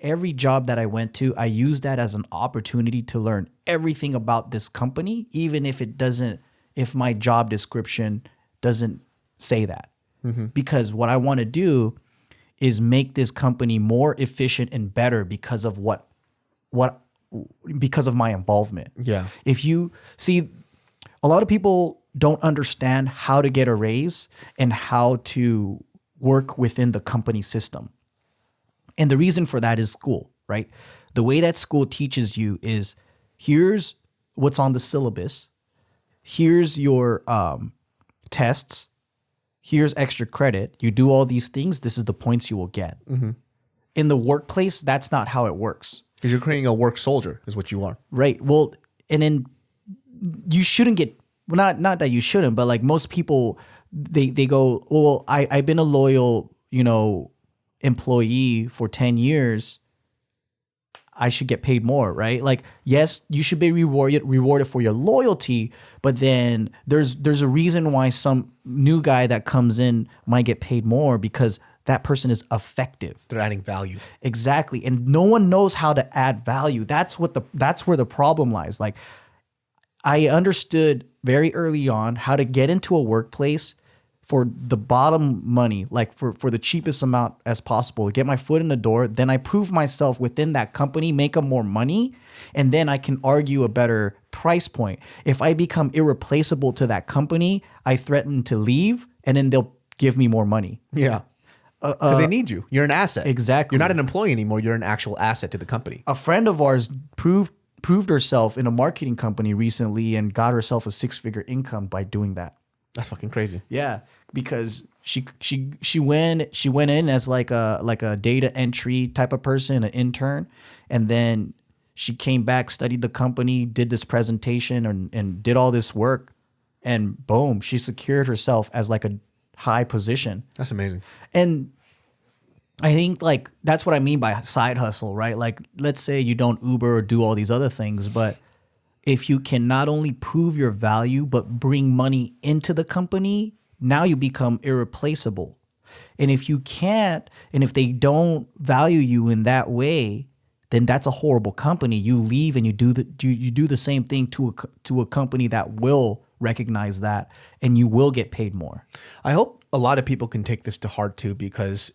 every job that I went to, I used that as an opportunity to learn everything about this company, even if my job description doesn't say that. Because what I want to do is make this company more efficient and better because of because of my involvement. Yeah. If you see, a lot of people don't understand how to get a raise and how to work within the company system. And the reason for that is school, right? The way that school teaches you is, here's what's on the syllabus. Here's your tests. Here's extra credit. You do all these things. This is the points you will get. In the workplace, that's not how it works. Because you're creating a work soldier is what you are. Right. Well, and then you shouldn't get, well, not that you shouldn't, but like most people, they go, well, I've been a loyal, employee for 10 years. I should get paid more, right? Like, yes, you should be rewarded for your loyalty, but then there's a reason why some new guy that comes in might get paid more, because that person is effective. They're adding value. Exactly. And no one knows how to add value. That's where the problem lies. Like, I understood very early on how to get into a workplace for the bottom money, like for the cheapest amount as possible, get my foot in the door. Then I prove myself within that company, make them more money, and then I can argue a better price point. If I become irreplaceable to that company, I threaten to leave, and then they'll give me more money. Yeah. Because they need you. You're an asset. Exactly. You're not an employee anymore. You're an actual asset to the company. A friend of ours proved herself in a marketing company recently and got herself a 6-figure income by doing that. That's fucking crazy. Yeah, because she went in as like a data entry type of person, an intern, and then she came back, studied the company, did this presentation, and did all this work, and boom, she secured herself as like a high position. That's amazing. And I think like that's what I mean by side hustle, right? Like, let's say you don't Uber or do all these other things, but if you can not only prove your value, but bring money into the company, now you become irreplaceable. And if you can't, and if they don't value you in that way, then that's a horrible company. You leave and you do the same thing to a company that will recognize that, and you will get paid more. I hope a lot of people can take this to heart too, because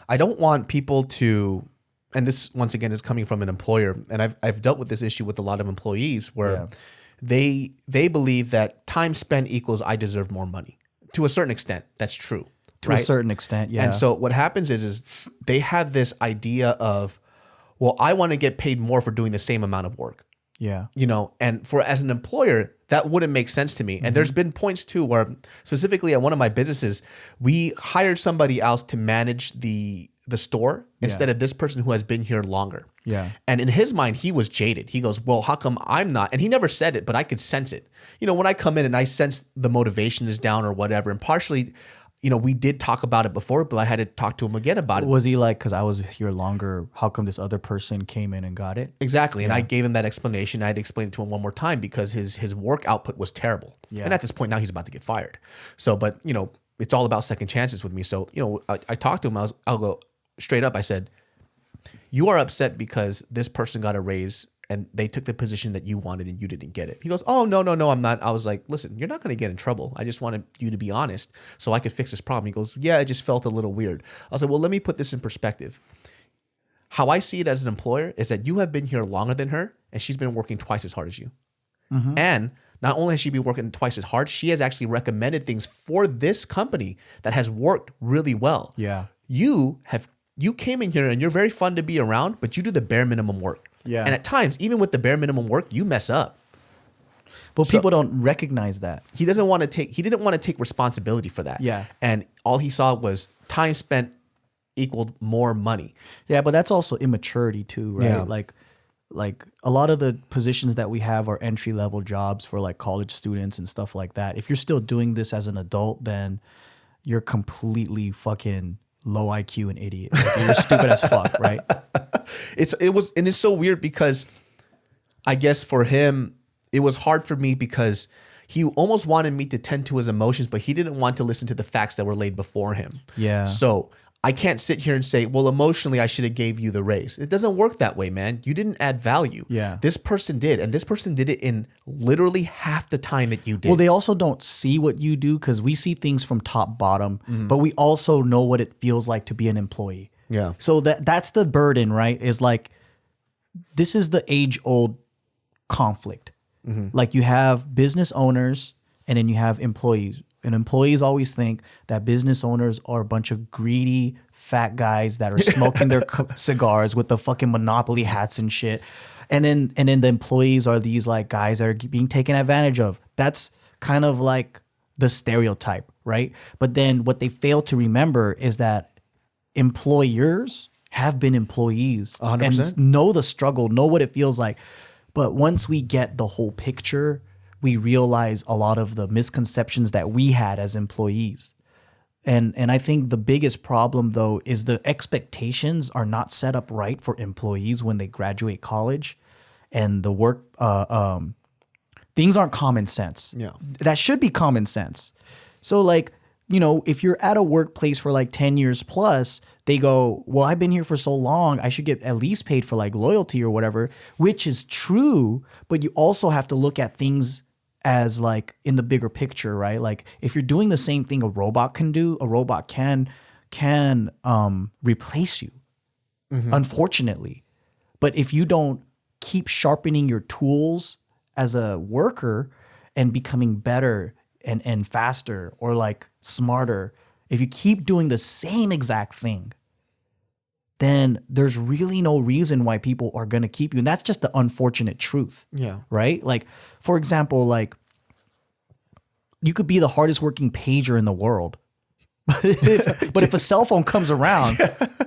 I don't want people to, and this once again is coming from an employer, and I've dealt with this issue with a lot of employees where they believe that time spent equals I deserve more money. To a certain extent, that's true. To a certain extent, yeah. And so what happens is they have this idea of, well, I want to get paid more for doing the same amount of work. Yeah. And as an employer, that wouldn't make sense to me. And there's been points too where specifically at one of my businesses, we hired somebody else to manage the store instead of this person who has been here longer. Yeah. And in his mind, he was jaded. He goes, well, how come I'm not? And he never said it, but I could sense it. When I come in and I sense the motivation is down or whatever, and partially, we did talk about it before, but I had to talk to him again about it. Was he like, because I was here longer, how come this other person came in and got it? Exactly. And I gave him that explanation. I had to explain it to him one more time because his work output was terrible. Yeah. And at this point now he's about to get fired. So, but it's all about second chances with me. So, I talked to him. I'll go straight up. I said, you are upset because this person got a raise and they took the position that you wanted and you didn't get it. He goes, oh, no, I'm not. I was like, listen, you're not going to get in trouble. I just wanted you to be honest so I could fix this problem. He goes, yeah, it just felt a little weird. I was like, well, let me put this in perspective. How I see it as an employer is that you have been here longer than her and she's been working twice as hard as you. And not only has she been working twice as hard, she has actually recommended things for this company that has worked really well. Yeah. You came in here and you're very fun to be around, but you do the bare minimum work. Yeah. And at times, even with the bare minimum work, you mess up. But people don't recognize that. He didn't want to take responsibility for that. Yeah. And all he saw was time spent equaled more money. Yeah, but that's also immaturity too, right? Yeah. Like a lot of the positions that we have are entry level jobs for like college students and stuff like that. If you're still doing this as an adult, then you're completely fucking low IQ and idiot. Like, you're stupid as fuck, right? It's so weird because I guess for him, it was hard for me because he almost wanted me to tend to his emotions, but he didn't want to listen to the facts that were laid before him. Yeah. So I can't sit here and say, well, emotionally, I should have gave you the raise. It doesn't work that way, man. You didn't add value. Yeah. This person did. And this person did it in literally half the time that you did. Well, they also don't see what you do because we see things from top bottom, but we also know what it feels like to be an employee. Yeah. So that's the burden, right? Is like, this is the age old conflict. Like you have business owners and then you have employees. And employees always think that business owners are a bunch of greedy fat guys that are smoking their cigars with the fucking Monopoly hats and shit. And then the employees are these like guys that are being taken advantage of. That's kind of like the stereotype, right? But then what they fail to remember is that employers have been employees 100%. and know the struggle, know what it feels like. But once we get the whole picture, we realize a lot of the misconceptions that we had as employees. And I think the biggest problem, though, is the expectations are not set up right for employees when they graduate college, and the work things aren't common sense. Yeah. That should be common sense. So like, if you're at a workplace for like 10 years plus, they go, well, I've been here for so long, I should get at least paid for like loyalty or whatever, which is true. But you also have to look at things as like in the bigger picture, right? Like if you're doing the same thing a robot can do, a robot can replace you, unfortunately. But if you don't keep sharpening your tools as a worker and becoming better and faster or like smarter, if you keep doing the same exact thing, then there's really no reason why people are going to keep you. And that's just the unfortunate truth. Yeah. Right? Like, for example, like you could be the hardest working pager in the world. But if a cell phone comes around,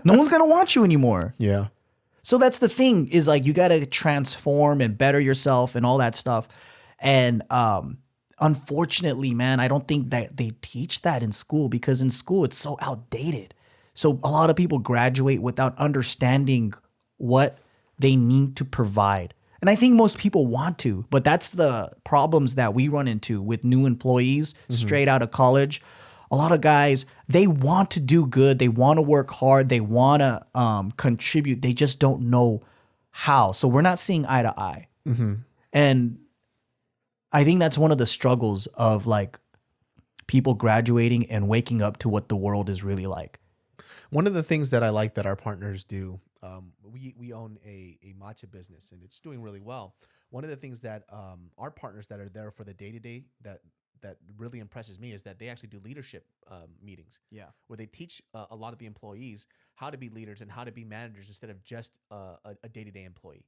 no one's going to want you anymore. Yeah. So that's the thing, is like you got to transform and better yourself and all that stuff. And unfortunately, man, I don't think that they teach that in school, because in school it's so outdated. So a lot of people graduate without understanding what they need to provide. And I think most people want to, but that's the problems that we run into with new employees straight out of college. A lot of guys, they want to do good. They want to work hard. They want to contribute. They just don't know how. So we're not seeing eye to eye. And I think that's one of the struggles of like people graduating and waking up to what the world is really like. One of the things that I like that our partners do, we own a matcha business and it's doing really well. One of the things that our partners that are there for the day-to-day that really impresses me is that they actually do leadership meetings. Yeah. Where they teach a lot of the employees how to be leaders and how to be managers instead of just a day-to-day employee.